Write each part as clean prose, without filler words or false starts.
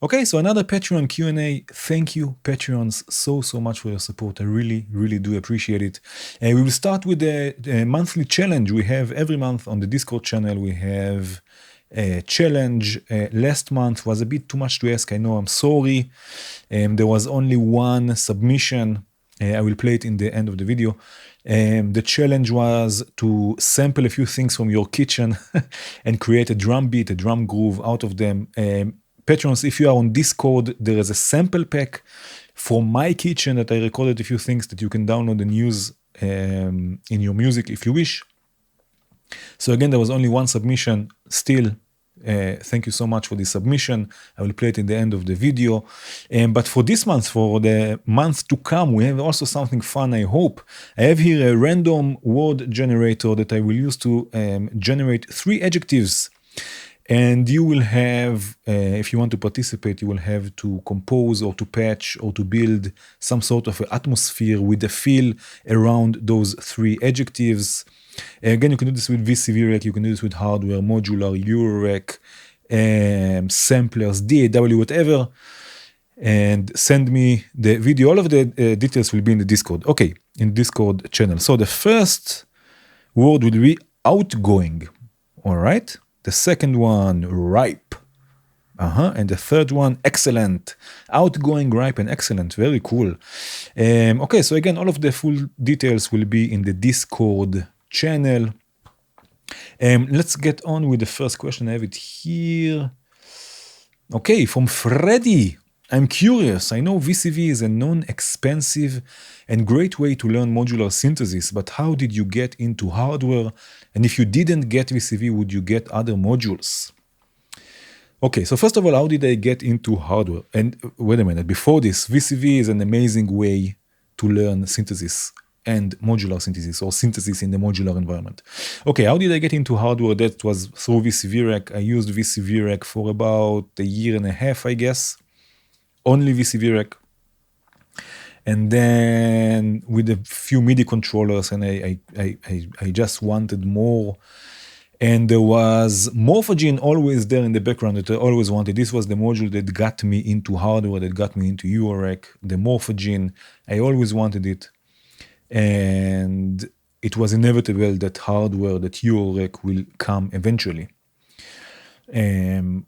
Okay, so another Patreon Q&A. Thank you, Patreons, so much for your support. I really do appreciate it. We will start with the monthly challenge we have every month on the Discord channel. We have a challenge. Last month was a bit too much to ask. I know, I'm sorry. There was only one submission. I will play it in the end of the video. The challenge was to sample a few things from your kitchen and create a drum beat, a drum groove out of them. Patrons, if you are on Discord, there is a sample pack from my kitchen that I recorded a few things that you can download and use in your music if you wish. So again, there was only one submission. Still, thank you so much for this submission. I will play it in the end of the video. But for this month, for the month to come, we have also something fun, I hope. I have here a random word generator that I will use to generate 3 adjectives. And you will have, if you want to participate, you will have to compose or to patch or to build some sort of an atmosphere with a feel around those 3 adjectives. Again, you can do this with VCV rack, you can do this with hardware, modular, eurorack, samplers, DAW, whatever. And send me the video. All of the details will be in the Discord. Okay, in Discord channel. So the first word will be outgoing. All right. The second one, ripe. And the third one, excellent. Outgoing, ripe, and excellent. Very cool. Okay, so again, all of the full details will be in the Discord channel. Let's get on with the first question. I have it here. Okay, from Freddy. I'm curious. I know VCV is a non-expensive and great way to learn modular synthesis, but how did you get into hardware? And if you didn't get VCV, would you get other modules? Okay, so first of all, how did I get into hardware? And wait a minute, before this, VCV is an amazing way to learn synthesis and modular synthesis, or synthesis in the modular environment. Okay, how did I get into hardware? That was through VCV rack. I used VCV rack for about a year and a half, I guess. Only VCV rack. And then with a few Midi controllers, and I just wanted more. And there was Morphagene always there in the background that I always wanted. This was the module that got me into hardware, that got me into eurorack, the Morphagene. I always wanted it. And it was inevitable that hardware, that eurorack will come eventually.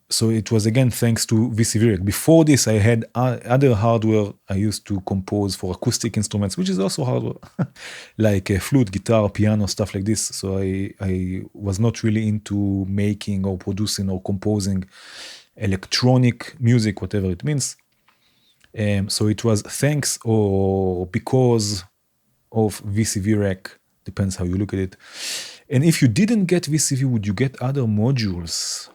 So it was again thanks to VCV rack. Before this, I had other hardware I used to compose for acoustic instruments, which is also hardware, like a flute, guitar, piano, stuff like this. So I was not really into making or producing or composing electronic music, whatever it means. So it was thanks or because of VCV rack, depends how you look at it. And if you didn't get VCV, would you get other modules?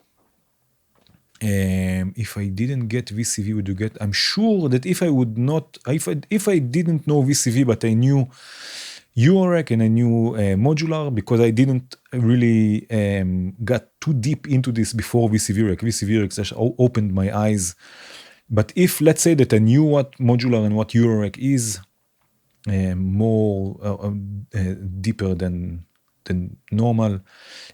If I didn't get VCV, would you get? I'm sure that if I would not, if I didn't know VCV, but I knew eurorack and I knew modular, because I didn't really got too deep into this before VCV rack. VCV rack just opened my eyes. But if, let's say that I knew what modular and what eurorack is, more deeper than normal,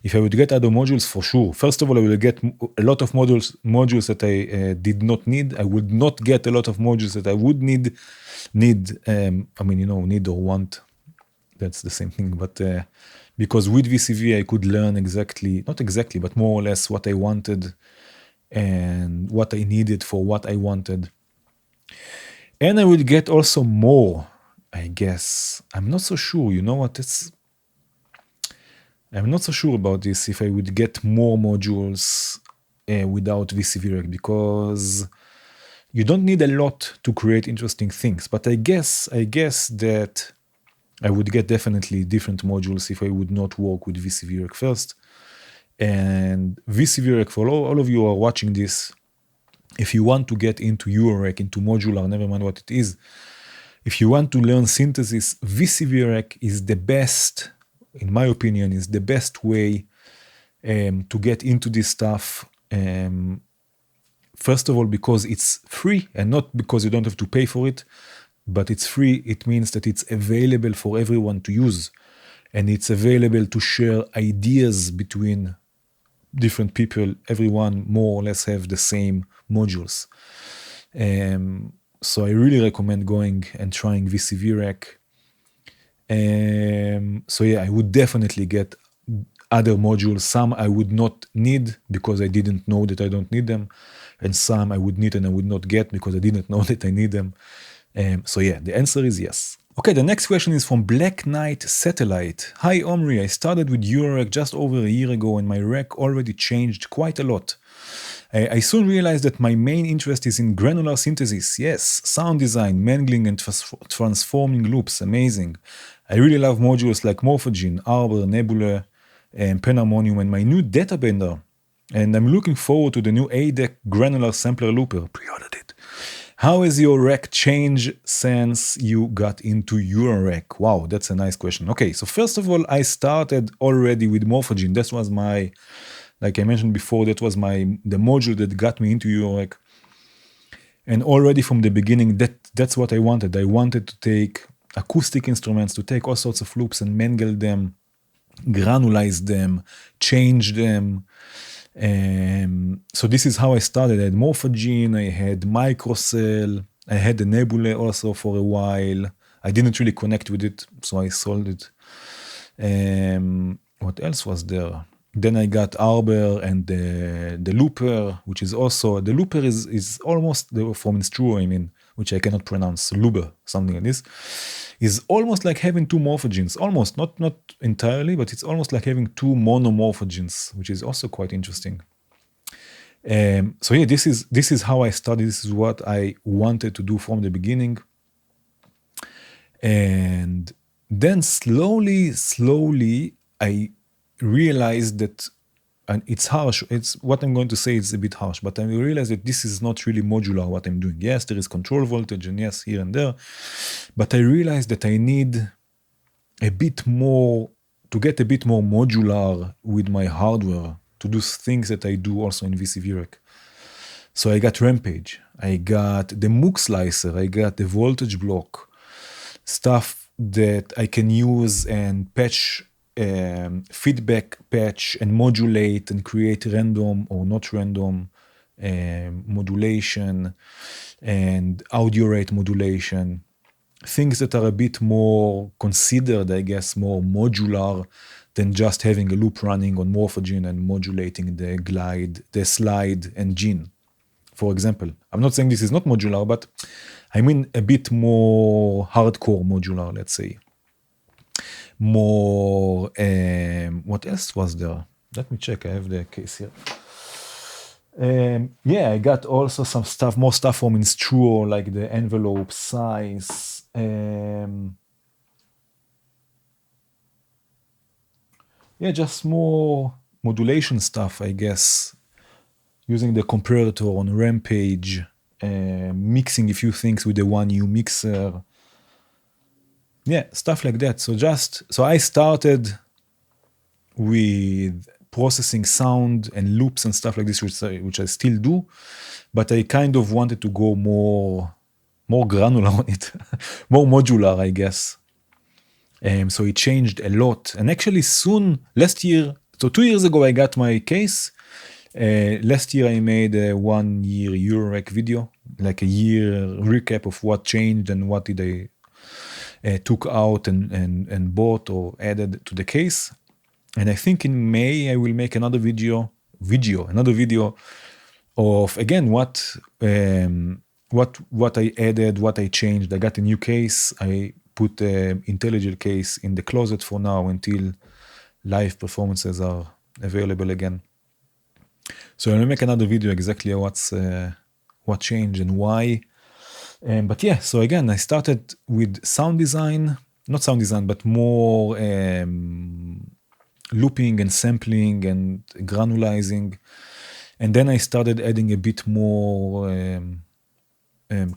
if I would get other modules, for sure. First of all, I will get a lot of modules that I did not need. I would not get a lot of modules that I would need. I mean, need or want. That's the same thing. But because with VCV, I could learn not exactly, but more or less what I wanted and what I needed for what I wanted. And I would get also more, I guess. I'm not so sure. You know what? I'm not so sure about this, if I would get more modules without VCV rack, because you don't need a lot to create interesting things. But I guess that I would get definitely different modules if I would not work with VCV rack first. And VCV rack, for all of you who are watching this, if you want to get into eurorack, into modular, never mind what it is, if you want to learn synthesis, VCV rack is the best, in my opinion, is the best way to get into this stuff. First of all, because it's free, and not because you don't have to pay for it, but it's free. It means that it's available for everyone to use, and it's available to share ideas between different people, everyone more or less have the same modules. So I really recommend going and trying VCV rack. So yeah, I would definitely get other modules. Some I would not need because I didn't know that I don't need them, and some I would need and I would not get because I didn't know that I need them. So yeah, the answer is yes. Okay, the next question is from Black Knight Satellite. Hi Omri, I started with eurorack just over a year ago and my rack already changed quite a lot. I soon realized that my main interest is in granular synthesis. Yes, sound design, mangling and transforming loops, amazing. I really love modules like Morphogene, Arbor, Nebula, and Penharmonium and my new data bender. And I'm looking forward to the new ADEC granular sampler looper. Pre-ordered it. How has your rack changed since you got into eurorack? Wow, that's a nice question. Okay, so first of all, I started already with Morphogene. That was my, like I mentioned before, that was the module that got me into eurorack. And already from the beginning, that's what I wanted. I wanted to take acoustic instruments, to take all sorts of loops and mangle them, granulize them, change them. So this is how I started. I had Morphogene, I had Microcell, I had the Nebula also for a while. I didn't really connect with it, so I sold it. What else was there? Then I got Arbor and the Looper, which is also, the Looper is almost from Instruo, I mean, which I cannot pronounce, Luber, something like this, is almost like having two morphogenes, almost, not entirely, but it's almost like having two monomorphogenes, which is also quite interesting. So yeah, this is how I started, this is what I wanted to do from the beginning. And then slowly, I realized that, and it's harsh, it's what I'm going to say is a bit harsh, but I realized that this is not really modular what I'm doing. Yes, there is control voltage and yes, here and there, but I realized that I need a bit more, to get a bit more modular with my hardware, to do things that I do also in VCV rack. So I got Rampage, I got the MOOC slicer, I got the voltage block, stuff that I can use and patch, feedback patch and modulate and create random or not random modulation and audio rate modulation. Things that are a bit more considered, I guess, more modular than just having a loop running on Morphogene and modulating the glide, the slide and gene. For example, I'm not saying this is not modular, but I mean a bit more hardcore modular, let's say. More, what else was there? Let me check, I have the case here. Yeah, I got also some stuff, more stuff from Instruo, like the envelope size. Yeah, just more modulation stuff, I guess. Using the comparator on Rampage, mixing a few things with the One U mixer. Yeah, stuff like that. So I started with processing sound and loops and stuff like this, which I still do, but I kind of wanted to go more granular on it, more modular, I guess. So it changed a lot. And actually soon, last year, so 2 years ago, I got my case. Last year I made a 1 year eurorack video, like a year recap of what changed and what did I took out and bought or added to the case. And I think in May I will make another video of again what I added, what I changed. I got a new case. I put an IntelliJ case in the closet for now until live performances are available again. So I'll make another video exactly what changed and why. But yeah, so again, I started with sound design, not sound design, but more looping and sampling and granulizing. And then I started adding a bit more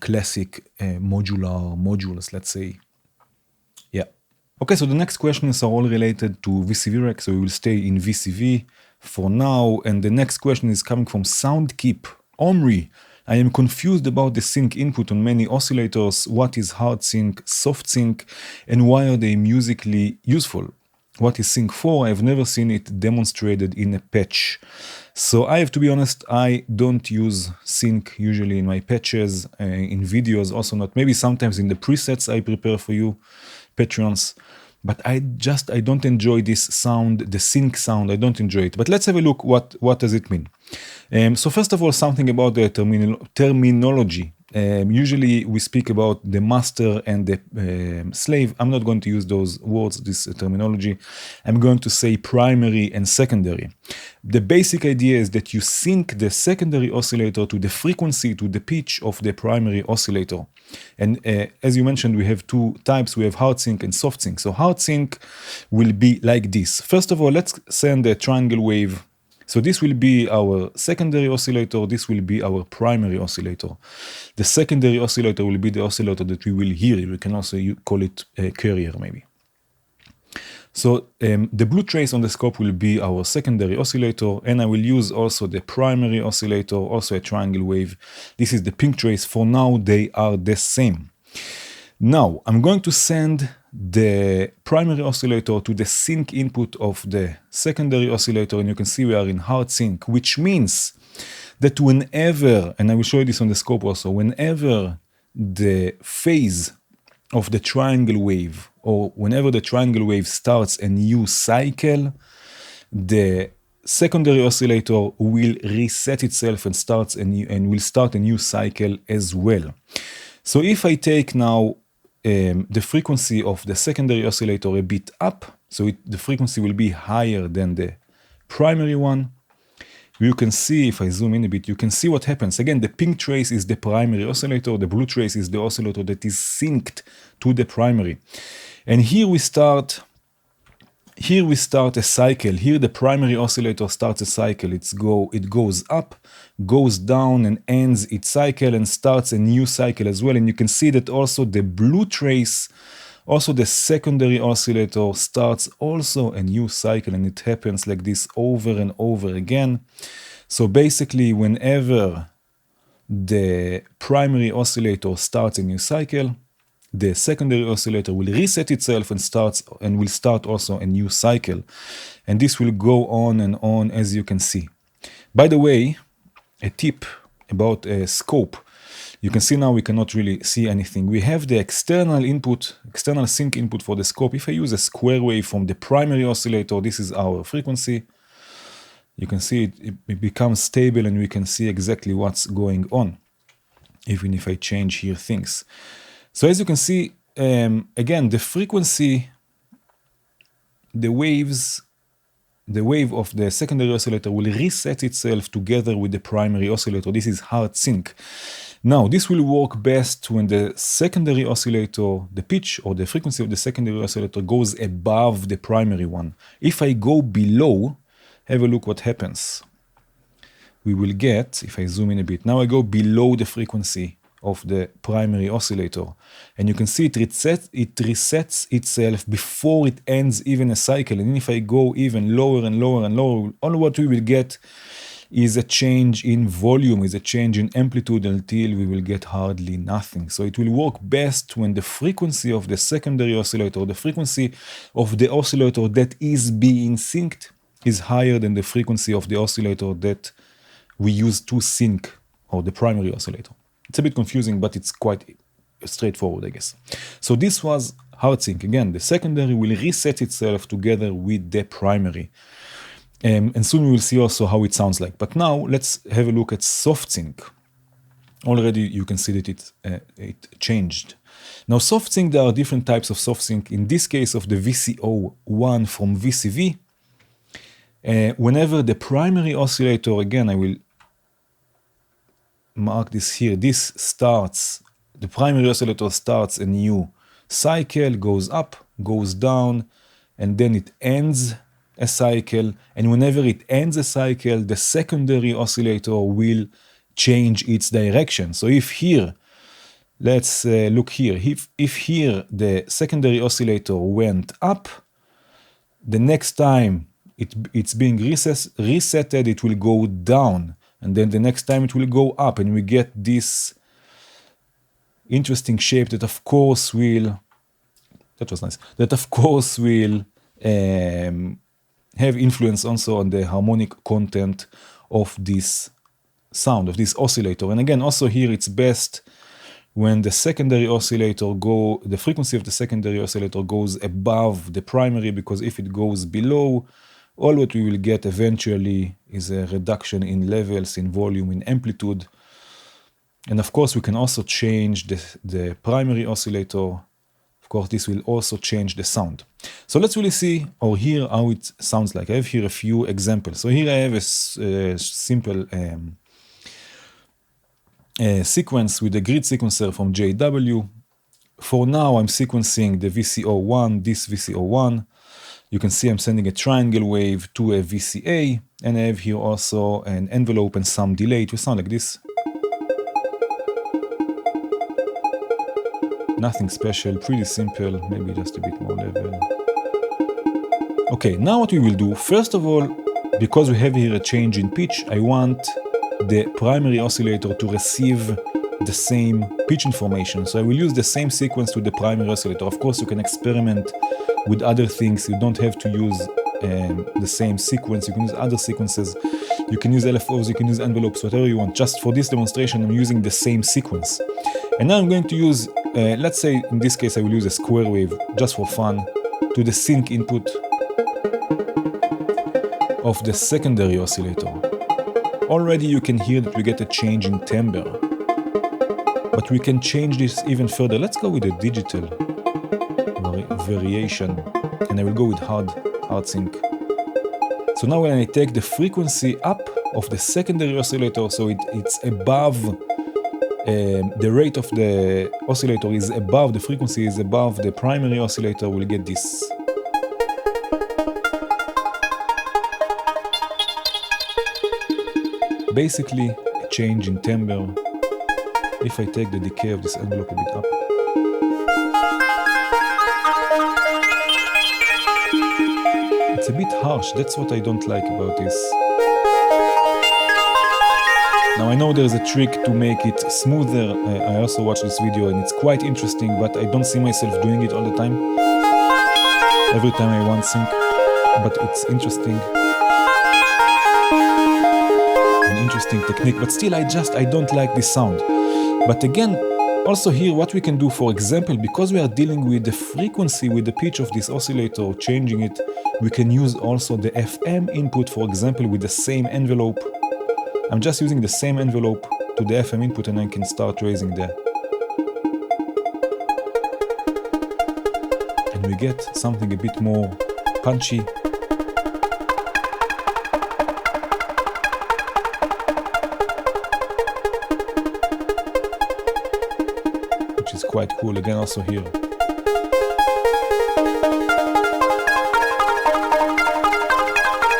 classic modules, let's say. Yeah. Okay, so the next questions are all related to VCV rack, so we will stay in VCV for now. And the next question is coming from Soundkeep. Omri, I am confused about the sync input on many oscillators. What is hard sync, soft sync, and why are they musically useful? what is sync for. I've never seen it demonstrated in a patch. So I have to be honest, I don't use sync usually in my patches, in videos, also not. Maybe sometimes in the presets I prepare for you, Patreons. But I don't enjoy this sound, the sync sound, I don't enjoy it. But let's have a look, what does it mean? So first of all, something about the terminology. Usually we speak about the master and the slave. I'm not going to use those words, this terminology. I'm going to say primary and secondary. The basic idea is that you sync the secondary oscillator to the frequency, to the pitch of the primary oscillator. And as you mentioned, we have two types. We have hard sync and soft sync. So hard sync will be like this. First of all, let's send a triangle wave. So this will be our secondary oscillator, this will be our primary oscillator. The secondary oscillator will be the oscillator that we will hear. We can also call it a carrier maybe. So the blue trace on the scope will be our secondary oscillator, and I will use also the primary oscillator, also a triangle wave. This is the pink trace. For now, they are the same. Now, I'm going to send the primary oscillator to the sync input of the secondary oscillator, and you can see we are in hard sync, which means that whenever, and I will show you this on the scope also, whenever the phase of the triangle wave, or whenever the triangle wave starts a new cycle, the secondary oscillator will reset itself and will start a new cycle as well. So if I take now the frequency of the secondary oscillator a bit up, so the frequency will be higher than the primary one. You can see, if I zoom in a bit, you can see what happens. Again, the pink trace is the primary oscillator, the blue trace is the oscillator that is synced to the primary. And here we start a cycle. Here the primary oscillator starts a cycle. It goes up, goes down, and ends its cycle and starts a new cycle as well. And you can see that also the blue trace, also the secondary oscillator, starts also a new cycle, and it happens like this over and over again. So basically, whenever the primary oscillator starts a new cycle, the secondary oscillator will reset itself and will start also a new cycle. And this will go on and on, as you can see. By the way, a tip about a scope. You can see now we cannot really see anything. We have the external sync input for the scope. If I use a square wave from the primary oscillator, this is our frequency. You can see it becomes stable, and we can see exactly what's going on, even if I change here things. So as you can see, again, the frequency, the wave of the secondary oscillator will reset itself together with the primary oscillator. This is hard sync. Now, this will work best when the secondary oscillator, the pitch or the frequency of the secondary oscillator goes above the primary one. If I go below, have a look what happens. We will get, if I zoom in a bit, now I go below the frequency of the primary oscillator, and you can see it resets itself before it ends even a cycle. And if I go even lower and lower and lower, all what we will get is a change in volume, is a change in amplitude, until we will get hardly nothing. So it will work best when the frequency of the secondary oscillator, the frequency of the oscillator that is being synced, is higher than the frequency of the oscillator that we use to sync, or the primary oscillator. It's a bit confusing, but it's quite straightforward, I guess. So this was hard sync. Again, the secondary will reset itself together with the primary. And soon we will see also how it sounds like. But now let's have a look at soft sync. Already you can see that it changed. Now soft sync, there are different types of soft sync. In this case of the VCO1 from VCV, whenever the primary oscillator, again, I will mark this here, the primary oscillator starts a new cycle, goes up, goes down, and then it ends a cycle. And whenever it ends a cycle, the secondary oscillator will change its direction. So if here, let's look here, if here the secondary oscillator went up, the next time it's being resetted, it will go down. And then the next time it will go up, and we get this interesting shape that of course will have influence also on the harmonic content of this sound, of this oscillator. And again, also here it's best when the secondary oscillator the frequency of the secondary oscillator goes above the primary, because if it goes below, all what we will get eventually is a reduction in levels, in volume, in amplitude. And of course, we can also change the primary oscillator. Of course, this will also change the sound. So let's really see or hear how it sounds like. I have here a few examples. So here I have a simple sequence with a grid sequencer from JW. For now, I'm sequencing the VCO1, this VCO1. You can see I'm sending a triangle wave to a VCA, and I have here also an envelope and some delay. It will sound like this. Nothing special, pretty simple, maybe just a bit more level. Okay, now what we will do, first of all, because we have here a change in pitch, I want the primary oscillator to receive the same pitch information. So I will use the same sequence to the primary oscillator. Of course, you can experiment with other things. You don't have to use the same sequence. You can use other sequences. You can use LFOs, you can use envelopes, whatever you want. Just for this demonstration, I'm using the same sequence. And now I'm going to use, let's say in this case, I will use a square wave just for fun to the sync input of the secondary oscillator. Already you can hear that we get a change in timbre. But we can change this even further. Let's go with a digital variation, and I will go with hard sync. So now when I take the frequency up of the secondary oscillator, so it's above, the rate of the oscillator is above, the frequency is above the primary oscillator, we'll get this. Basically, a change in timbre. If I take the decay of this envelope a bit up. It's a bit harsh, that's what I don't like about this. Now I know there's a trick to make it smoother. I also watched this video and it's quite interesting, but I don't see myself doing it all the time. Every time I want sync, but it's interesting. An interesting technique, but still I don't like this sound. But again, also here what we can do, for example, because we are dealing with the frequency, with the pitch of this oscillator, changing it, we can use also the FM input, for example, with the same envelope. I'm just using the same envelope to the FM input and I can start raising there. And we get something a bit more punchy. Which is quite cool, again also here.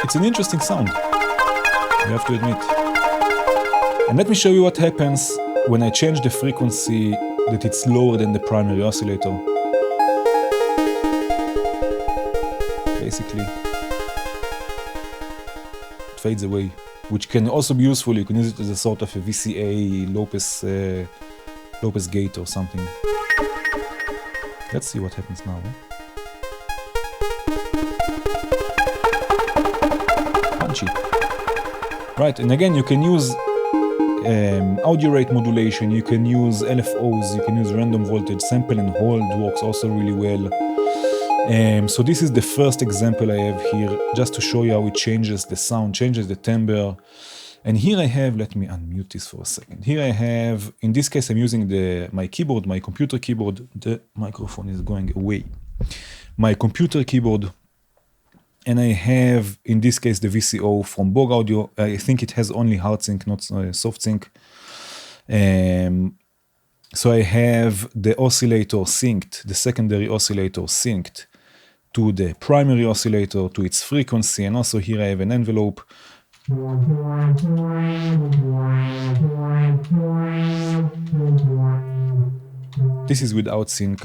It's an interesting sound, you have to admit. And let me show you what happens when I change the frequency that it's lower than the primary oscillator. Basically, it fades away, which can also be useful. You can use it as a sort of a VCA Lopez gate or something. Let's see what happens now. Punchy. Right, and again you can use audio rate modulation, you can use LFOs, you can use random voltage, sample and hold works also really well. So this is the first example I have here, just to show you how it changes the sound, changes the timbre. And here I have, let me unmute this for a second. Here I have, in this case I'm using my keyboard, my computer keyboard. The microphone is going away. My computer keyboard. And I have, in this case, the VCO from Borg Audio. I think it has only hard sync, not soft sync. So I have the oscillator synced, the secondary oscillator synced to the primary oscillator, to its frequency. And also here I have an envelope. This is without sync.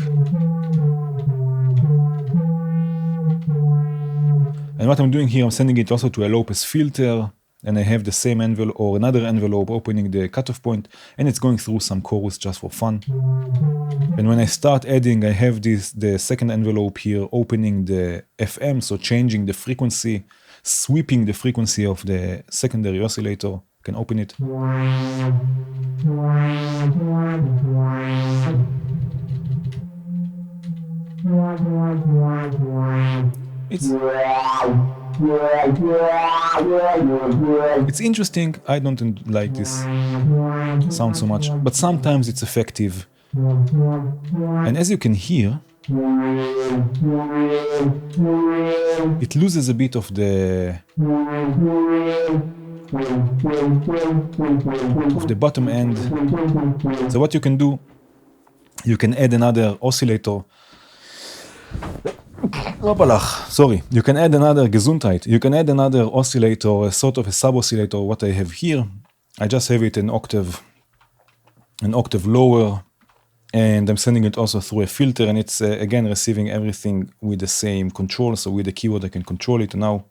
And what I'm doing here, I'm sending it also to a low pass filter. and I have the same envelope or another envelope opening the cutoff point, and it's going through some chorus just for fun. And when I start adding, I have the second envelope here opening the FM, so changing the frequency, sweeping the frequency of the secondary oscillator. You can open it. It's interesting. I don't like this sound so much, but sometimes it's effective. And as you can hear, it loses a bit of the bottom end. So what you can do, you can add another oscillator. Sorry, you can add another Gesundheit. You can add another oscillator, a sort of a sub-oscillator, what I have here. I just have it an octave lower, and I'm sending it also through a filter, and it's again receiving everything with the same control. So with the keyboard I can control it now.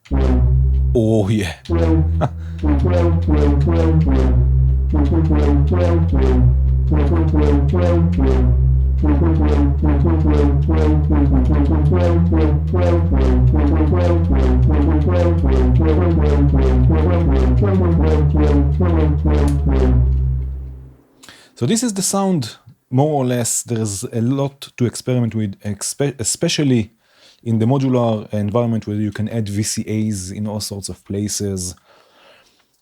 Oh yeah. So this is the sound, more or less. There's a lot to experiment with, especially in the modular environment where you can add VCAs in all sorts of places.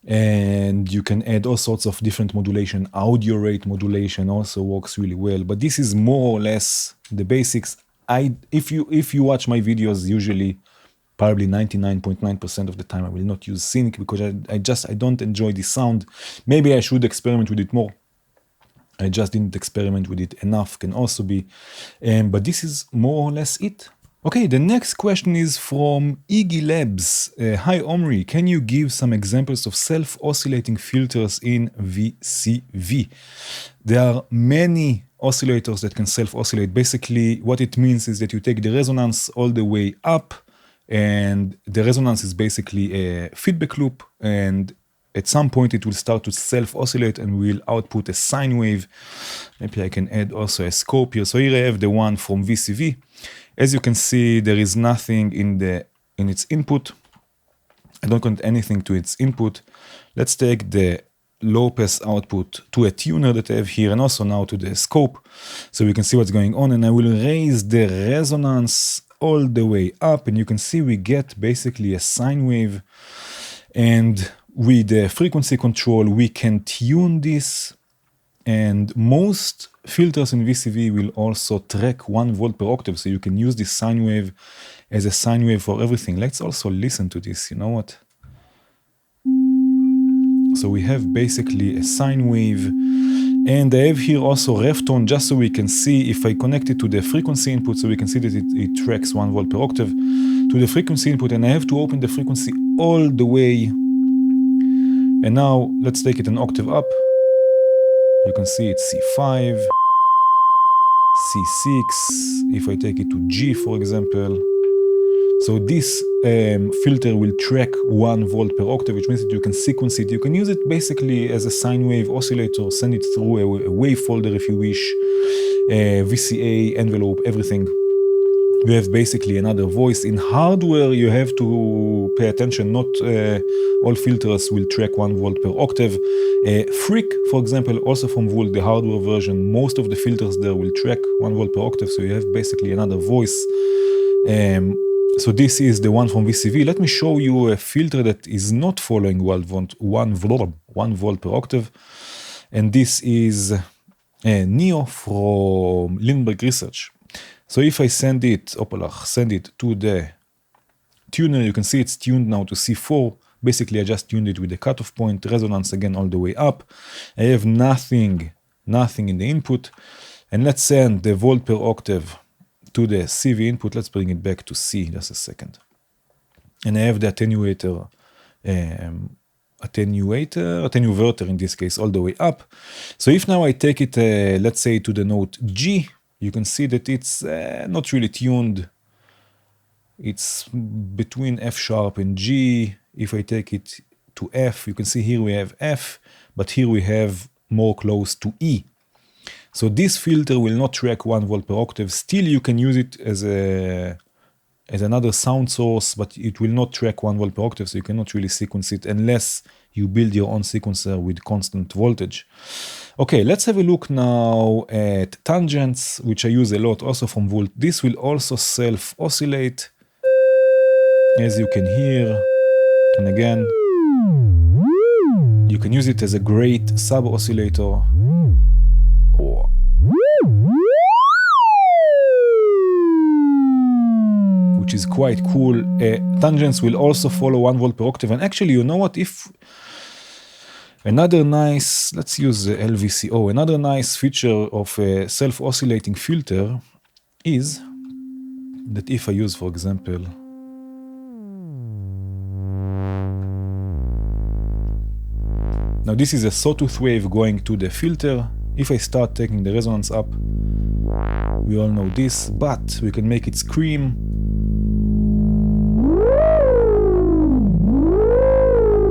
And you can add all sorts of different modulation. Audio rate modulation also works really well. But this is more or less the basics. If you watch my videos, usually probably 99.9% of the time I will not use sync because I don't enjoy the sound. Maybe I should experiment with it more. I just didn't experiment with it enough, can also be. But this is more or less it. Okay, the next question is from Iggy Labs. Hi Omri, can you give some examples of self-oscillating filters in VCV? There are many oscillators that can self-oscillate. Basically, what it means is that you take the resonance all the way up, and the resonance is basically a feedback loop, and at some point it will start to self-oscillate and will output a sine wave. Maybe I can add also a scope here. So here I have the one from VCV. As you can see, there is nothing in its input. I don't connect anything to its input. Let's take the low pass output to a tuner that I have here, and also now to the scope, so we can see what's going on. And I will raise the resonance all the way up, and you can see we get basically a sine wave. And with the frequency control, we can tune this. And most filters in VCV will also track 1 volt per octave, so you can use this sine wave as a sine wave for everything. Let's also listen to this, you know what? So we have basically a sine wave, and I have here also ref tone, just so we can see if I connect it to the frequency input, so we can see that it tracks 1 volt per octave to the frequency input, and I have to open the frequency all the way. And now let's take it an octave up. You can see it's C5, C6, if I take it to G, for example. So this filter will track 1 volt per octave, which means that you can sequence it. You can use it basically as a sine wave oscillator, send it through a wave folder if you wish, VCA, envelope, everything. You have basically another voice. In hardware, you have to pay attention. Not all filters will track 1 volt per octave. Freak, for example, also from Volt, the hardware version, most of the filters there will track 1 volt per octave, so you have basically another voice. So this is the one from VCV. Let me show you a filter that is not following 1 volt per octave. And this is Neo from Lindbergh Research. So if I send it to the tuner, you can see it's tuned now to C4. Basically, I just tuned it with the cutoff point, resonance again all the way up. I have nothing in the input. And let's send the volt per octave to the CV input. Let's bring it back to C, just a second. And I have the attenuator in this case all the way up. So if now I take it, let's say to the note G, you can see that it's not really tuned. It's between F sharp and G. If I take it to F. You can see here we have F, but here we have more close to E. So this filter will not track 1 volt per octave. Still, you can use it as another sound source, but it will not track 1 volt per octave, so you cannot really sequence it unless you build your own sequencer with constant voltage. Okay, let's have a look now at tangents, which I use a lot also from Volt. This will also self-oscillate, as you can hear. And again, you can use it as a great sub-oscillator. Or which is quite cool. Tangents will also follow 1 volt per octave. And actually, you know what? If another nice, let's use the LVCO, another nice feature of a self-oscillating filter is that if I use, for example, now this is a sawtooth wave going to the filter. If I start taking the resonance up, we all know this, but we can make it scream.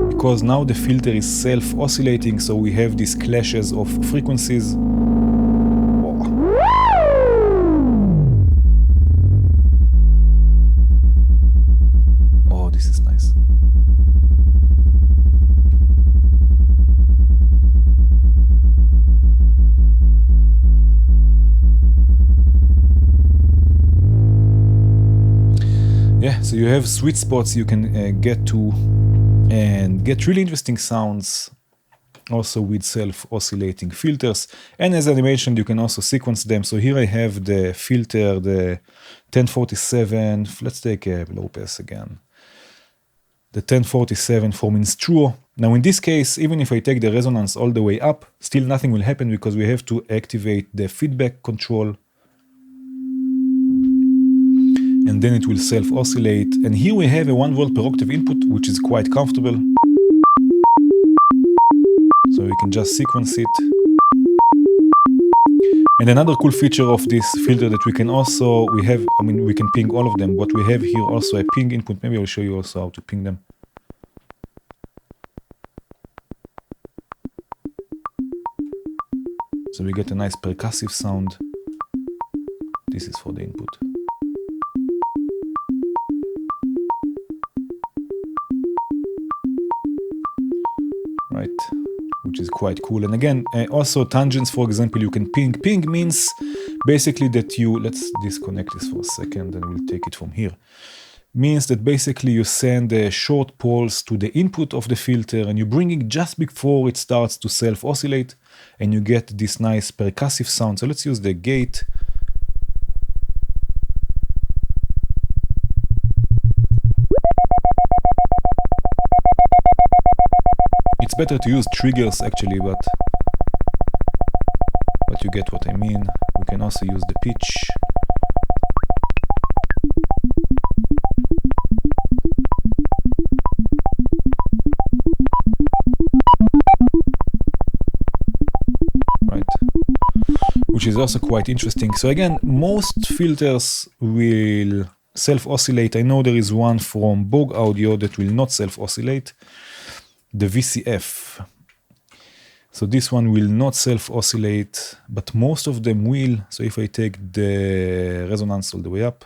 Because now the filter is self-oscillating, so we have these clashes of frequencies. Oh, this is nice. Yeah, so you have sweet spots you can get to and get really interesting sounds also with self-oscillating filters. And as I mentioned, you can also sequence them. So here I have the filter, the 1047. Let's take a low pass again. The 1047 from Instruo. Now in this case, even if I take the resonance all the way up, still nothing will happen because we have to activate the feedback control. And then it will self-oscillate. And here we have a 1 volt per octave input, which is quite comfortable. So we can just sequence it. And another cool feature of this filter that we can also, we can ping all of them, but we have here also a ping input. Maybe I'll show you also how to ping them. So we get a nice percussive sound. This is for the input. Right, which is quite cool. And again, also tangents, for example, you can ping. Ping means basically that you, let's disconnect this for a second and we'll take it from here. Means that basically you send a short pulse to the input of the filter and you bring it just before it starts to self-oscillate and you get this nice percussive sound. So let's use the gate. It's better to use triggers actually, but you get what I mean. We can also use the pitch. Right. Which is also quite interesting. So again, most filters will self-oscillate. I know there is one from Borg Audio that will not self-oscillate. The VCF. So this one will not self-oscillate, but most of them will. So if I take the resonance all the way up,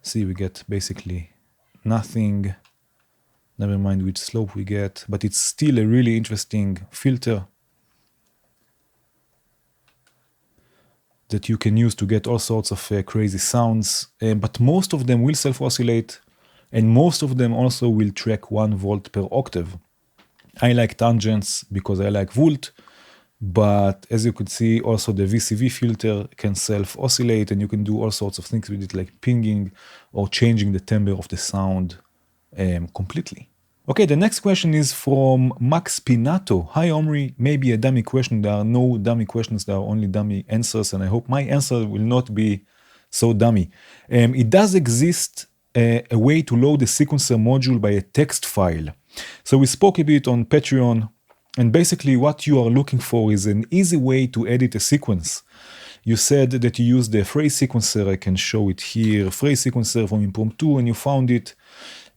see we get basically nothing. Never mind which slope we get, but it's still a really interesting filter that you can use to get all sorts of crazy sounds. But most of them will self-oscillate. And most of them also will track 1 volt per octave. I like tangents because I like volt, but as you could see, also the VCV filter can self-oscillate and you can do all sorts of things with it, like pinging or changing the timbre of the sound completely. Okay, the next question is from Max Pinato. Hi Omri, maybe a dummy question. There are no dummy questions, there are only dummy answers, and I hope my answer will not be so dummy. It does exist a way to load the sequencer module by a text file. So we spoke a bit on Patreon, and basically what you are looking for is an easy way to edit a sequence. You said that you use the phrase sequencer. I can show it here, phrase sequencer from Impromptu, and you found it.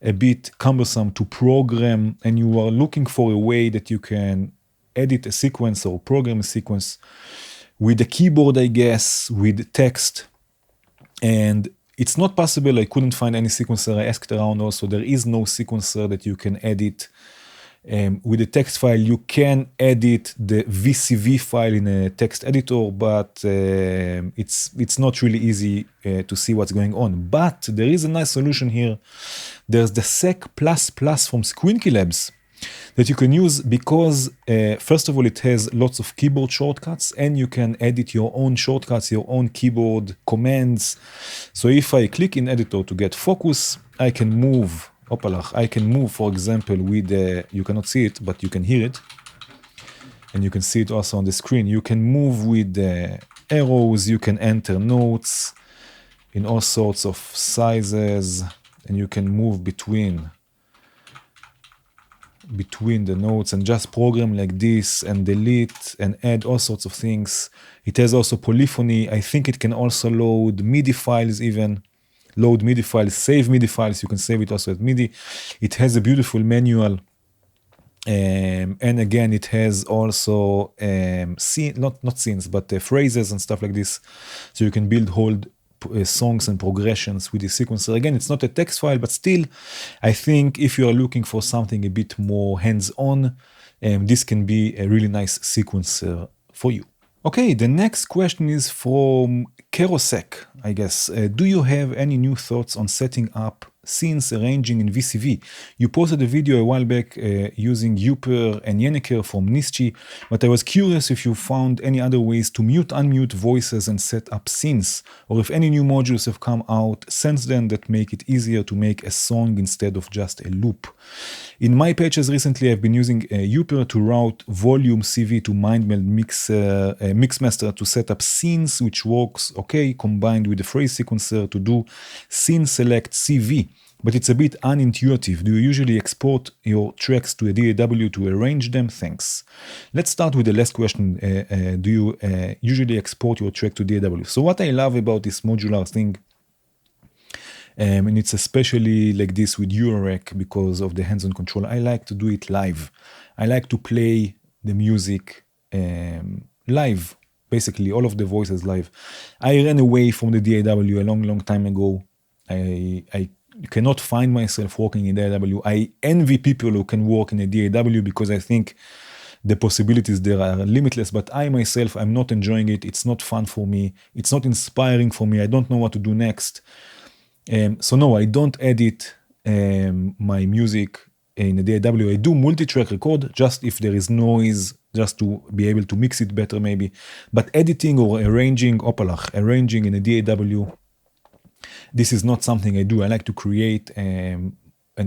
a bit cumbersome to program and you are looking for a way that you can edit a sequence or program a sequence with the keyboard, I guess, with text, and it's not possible. I couldn't find any sequencer. I asked around also. There is no sequencer that you can edit with a text file. You can edit the VCV file in a text editor, but it's not really easy to see what's going on. But there is a nice solution here. There's the sec++ from Squinky Labs that you can use because, first of all, it has lots of keyboard shortcuts and you can edit your own shortcuts, your own keyboard commands. So if I click in editor to get focus, I can move, for example, with, you cannot see it, but you can hear it. And you can see it also on the screen. You can move with the arrows, you can enter notes in all sorts of sizes, and you can move between the notes and just program like this and delete and add all sorts of things. It has also polyphony. I think it can also load MIDI files, even load MIDI files, save MIDI files. You can save it also as MIDI. It has a beautiful manual. And again, it has also not scenes, but phrases and stuff like this. So you can build whole songs and progressions with the sequencer. Again, it's not a text file, but still, I think if you are looking for something a bit more hands-on, this can be a really nice sequencer for you. Okay, the next question is from Kerosek, I guess. Do you have any new thoughts on setting up scenes arranging in VCV? You posted a video a while back using Uper and Yenneker from Nischi, but I was curious if you found any other ways to mute, unmute voices and set up scenes, or if any new modules have come out since then that make it easier to make a song instead of just a loop. In my patches recently, I've been using Uper to route volume CV to MindMeld Mixmaster to set up scenes, which works okay, combined with the phrase sequencer to do scene select CV. But it's a bit unintuitive. Do you usually export your tracks to a DAW to arrange them? Thanks. Let's start with the last question. Do you usually export your track to DAW? So what I love about this modular thing, and it's especially like this with eurorack because of the hands-on control, I like to do it live. I like to play the music live, basically all of the voices live. I ran away from the DAW a long time ago. I cannot find myself working in DAW. I envy people who can work in a DAW because I think the possibilities there are limitless, but I myself, I'm not enjoying it. It's not fun for me. It's not inspiring for me. I don't know what to do next. So no, I don't edit my music in a DAW. I do multi-track record just if there is noise, just to be able to mix it better maybe. But editing or arranging in a DAW, this is not something I do. I like to create and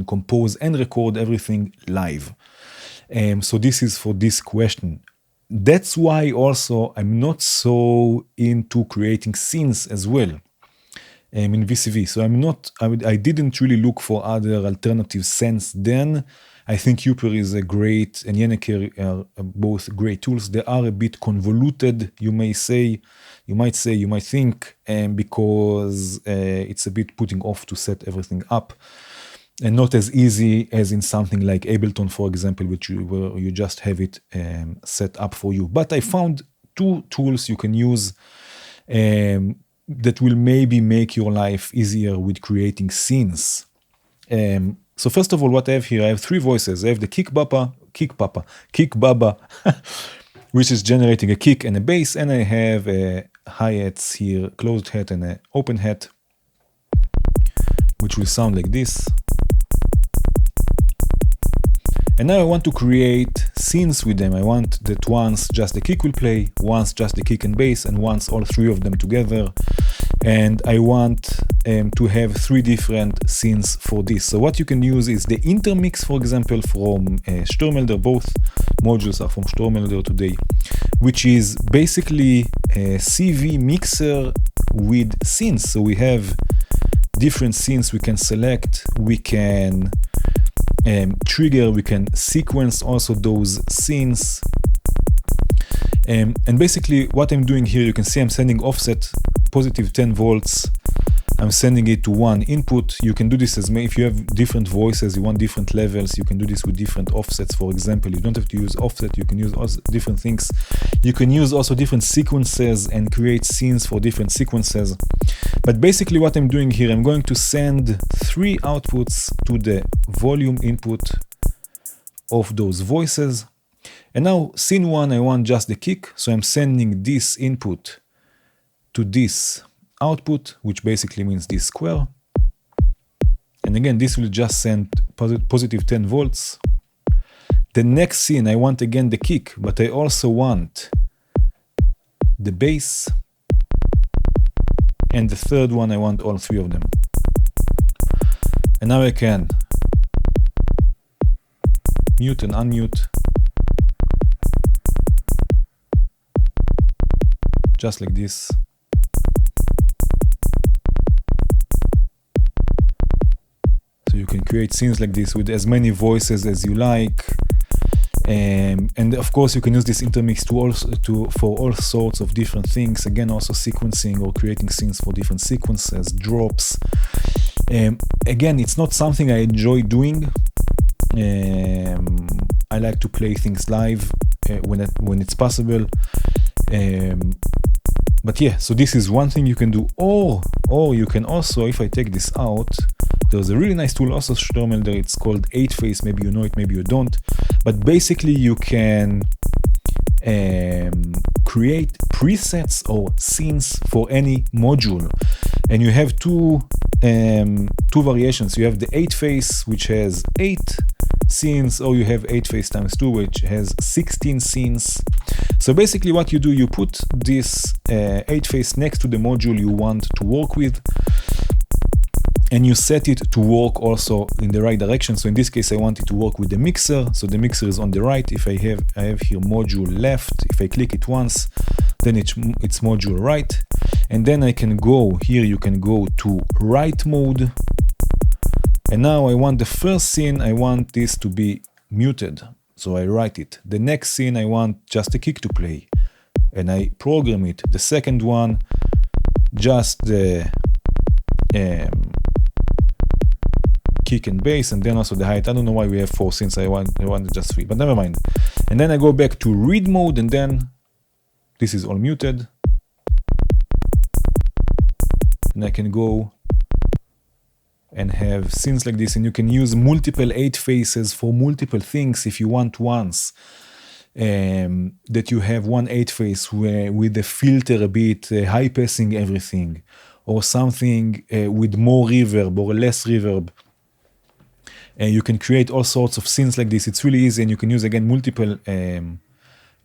compose and record everything live. So this is for this question. That's why also I'm not so into creating scenes as well in VCV. So I didn't really look for other alternatives since then. I think Uper is a great, and Yenneker are both great tools. They are a bit convoluted, you might think, because it's a bit putting off to set everything up, and not as easy as in something like Ableton, for example, where you just have it set up for you. But I found two tools you can use that will maybe make your life easier with creating scenes. So first of all, what I have here, I have three voices. I have the kick baba, which is generating a kick and a bass, and I have hi-hats here, closed hat and an open hat, which will sound like this. And now I want to create scenes with them. I want that once just the kick will play, once just the kick and bass, and once all three of them together. And I want to have three different scenes for this. So what you can use is the intermix, for example, from Sturmelder. Both modules are from Sturmelder today, which is basically a CV mixer with scenes. So we have different scenes we can select, we can trigger, we can sequence also those scenes. And basically what I'm doing here, you can see I'm sending offset positive 10 volts I'm sending it to one input. You can do this as many, if you have different voices, you want different levels, you can do this with different offsets. For example, you don't have to use offset, you can use also different things. You can use also different sequences and create scenes for different sequences. But basically what I'm doing here, I'm going to send 3 outputs to the volume input of those voices. And now scene 1, I want just the kick. So I'm sending this input to this output, which basically means this square. And again, this will just send positive 10 volts. The next scene, I want again the kick, but I also want the bass. And the third one, I want all 3 of them. And now I can mute and unmute. Just like this. So you can create scenes like this with as many voices as you like. And of course you can use this intermix for all sorts of different things. Again, also sequencing or creating scenes for different sequences, drops. Again, it's not something I enjoy doing. I like to play things live when it's possible. But yeah, so this is one thing you can do, or you can also, if I take this out, there's a really nice tool also Sturmel there, it's called 8-Face, maybe you know it, maybe you don't, but basically you can create presets or scenes for any module, and you have two variations. You have the 8-Face, which has 8 scenes, or you have 8-Face times 2, which has 16 scenes. So basically what you do, you put this 8-Face next to the module you want to work with, and you set it to work also in the right direction. So in this case, I want it to work with the mixer. So the mixer is on the right. If I have here module left, if I click it once, then it's module right. And then I can go here, you can go to write mode. And now I want the first scene, I want this to be muted. So I write it. The next scene, I want just a kick to play. And I program it. The second one, just the kick and bass, and then also the height. I don't know why we have 4 scenes. I wanted just 3, but never mind. And then I go back to read mode, and then this is all muted. And I can go and have scenes like this, and you can use multiple 8-Faces for multiple things if you want once. That you have one 8-Face with the filter a bit, high passing everything, or something with more reverb or less reverb. And you can create all sorts of scenes like this. It's really easy, and you can use again multiple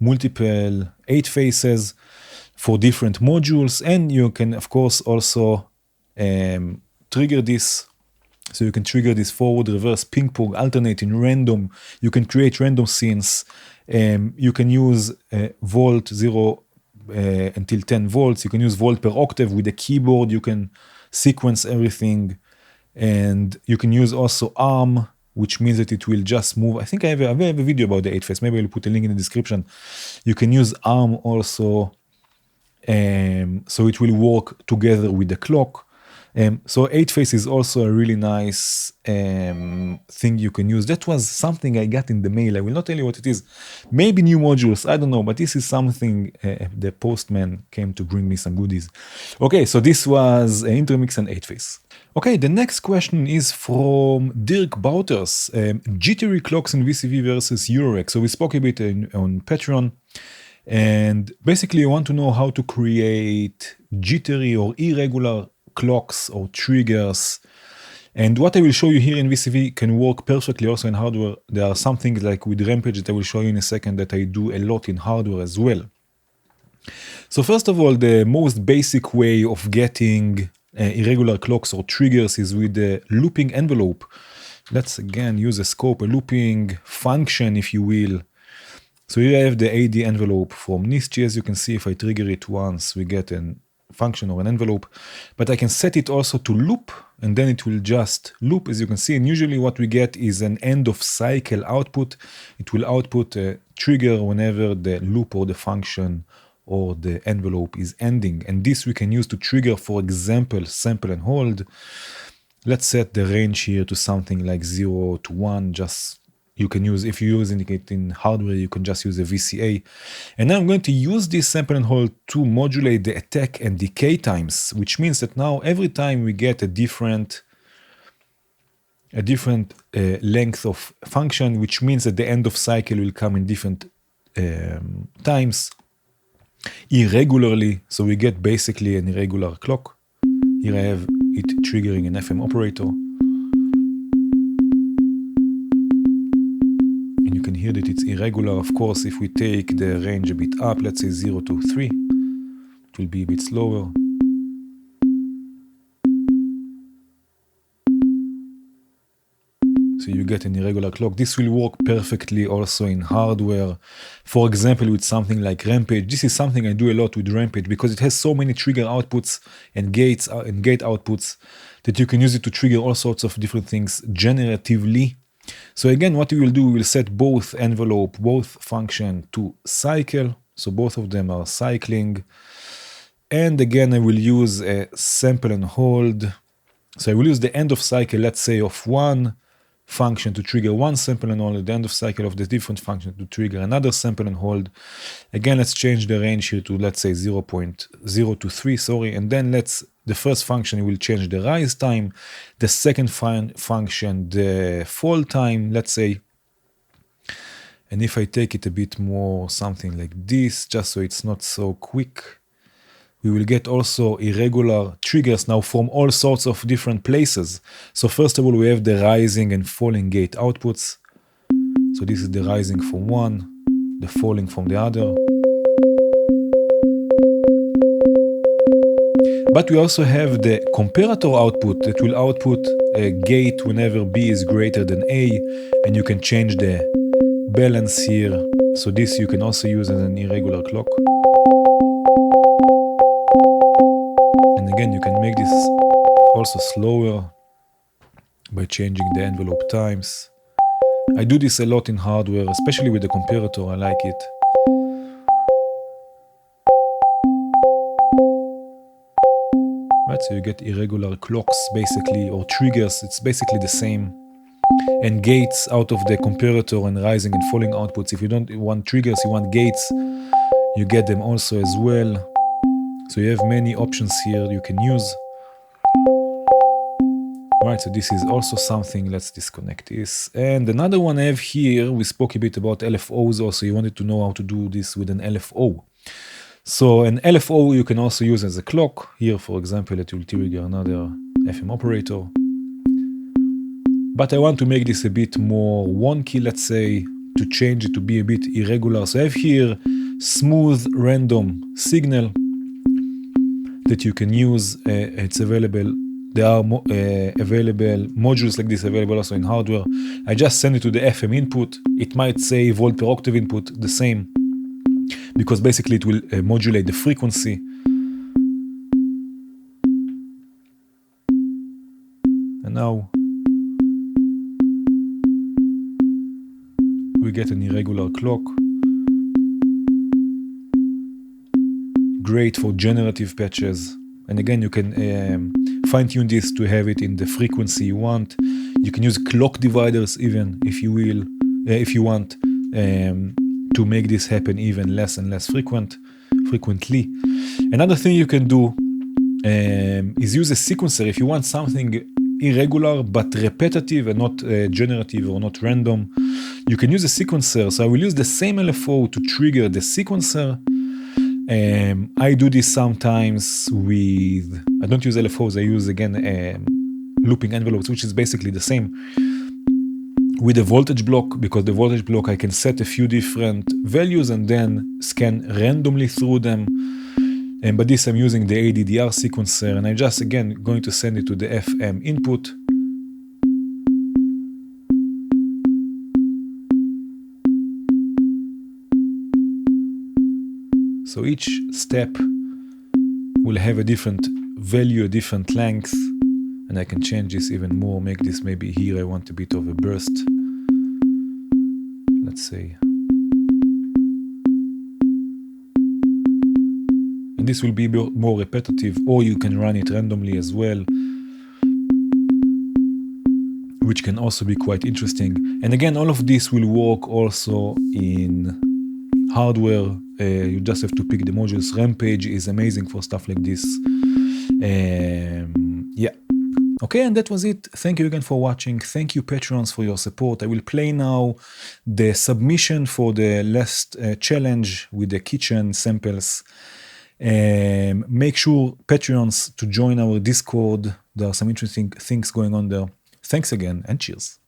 8-Faces for different modules, and you can of course also trigger this. So you can trigger this forward, reverse, ping pong, alternate in random. You can create random scenes. You can use volt 0 until 10 volts. You can use volt per octave with a keyboard. You can sequence everything. And you can use also arm, which means that it will just move. I think I have a video about the 8-Face. Maybe I'll put a link in the description. You can use arm also. So it will work together with the clock. So 8-Face is also a really nice thing you can use. That was something I got in the mail. I will not tell you what it is. Maybe new modules, I don't know, but this is something the postman came to bring me some goodies. Okay, so this was Intermix and 8-Face. Okay, the next question is from Dirk Bouters. Jittery clocks in VCV versus eurorack. So we spoke a bit on Patreon. And basically I want to know how to create jittery or irregular clocks or triggers, and what I will show you here in VCV can work perfectly also in hardware. There are some things like with Rampage that I will show you in a second that I do a lot in hardware as well. So first of all, the most basic way of getting irregular clocks or triggers is with the looping envelope. Let's again use a scope, a looping function if you will. So here I have the AD envelope from NIST. As you can see, if I trigger it once, we get an function or an envelope, but I can set it also to loop, and then it will just loop, as you can see. And usually what we get is an end of cycle output. It will output a trigger whenever the loop or the function or the envelope is ending. And this we can use to trigger, for example, sample and hold. Let's set the range here to something like 0 to 1. Just you can use, if you're using it in hardware, you can just use a VCA. And now I'm going to use this sample and hold to modulate the attack and decay times, which means that now every time we get a different length of function, which means that the end of cycle will come in different times irregularly. So we get basically an irregular clock. Here I have it triggering an FM operator. And you can hear that it's irregular. Of course, if we take the range a bit up, let's say 0 to 3, it will be a bit slower. So you get an irregular clock. This will work perfectly also in hardware. For example, with something like Rampage. This is something I do a lot with Rampage because it has so many trigger outputs and gates and gate outputs that you can use it to trigger all sorts of different things generatively. So again, what we will do, we will set both envelope, both function to cycle. So both of them are cycling. And again, I will use a sample and hold. So I will use the end of cycle, let's say of one function to trigger one sample and hold, at the end of cycle of the different function to trigger another sample and hold. Again, let's change the range here to, let's say 0.0 to 3, sorry. And then the first function will change the rise time. The second function, the fall time, let's say. And if I take it a bit more something like this, just so it's not so quick, we will get also irregular triggers now from all sorts of different places. So first of all, we have the rising and falling gate outputs. So this is the rising from one, the falling from the other. But we also have the comparator output that will output a gate whenever B is greater than A, and you can change the balance here. So this you can also use as an irregular clock. And again, you can make this also slower by changing the envelope times. I do this a lot in hardware, especially with the comparator. I like it. Right, so you get irregular clocks basically, or triggers. It's basically the same. And gates out of the comparator and rising and falling outputs. If you don't want triggers, you want gates, you get them also as well. So you have many options here you can use. Right, so this is also something. Let's disconnect this. And another one I have here, we spoke a bit about LFOs also. You wanted to know how to do this with an LFO. So an LFO you can also use as a clock. Here, for example, it will trigger another FM operator. But I want to make this a bit more wonky, let's say, to change it to be a bit irregular. So I have here smooth random signal that you can use. It's available. There are available modules like this available also in hardware. I just send it to the FM input. It might say volt per octave input, the same, because basically it will modulate the frequency. And now we get an irregular clock. Great for generative patches. And again, you can fine-tune this to have it in the frequency you want. You can use clock dividers even, if you will, if you want, to make this happen even less and less frequently. Another thing you can do is use a sequencer. If you want something irregular but repetitive and not generative or not random, you can use a sequencer. So I will use the same LFO to trigger the sequencer. I do this sometimes with, I don't use LFOs, I use again looping envelopes, which is basically the same with the voltage block, because the voltage block I can set a few different values and then scan randomly through them. But this I'm using the ADDR sequencer, and I'm just again going to send it to the FM input. So each step will have a different value, a different length, and I can change this even more, make this maybe here I want a bit of a burst. Let's say. and this will be more repetitive, or you can run it randomly as well, which can also be quite interesting. And again, all of this will work also in hardware. You just have to pick the modules. Rampage is amazing for stuff like this. Yeah. Okay, and that was it. Thank you again for watching. Thank you, Patrons, for your support. I will play now the submission for the last challenge with the kitchen samples. Make sure, Patreons, to join our Discord. There are some interesting things going on there. Thanks again, and cheers.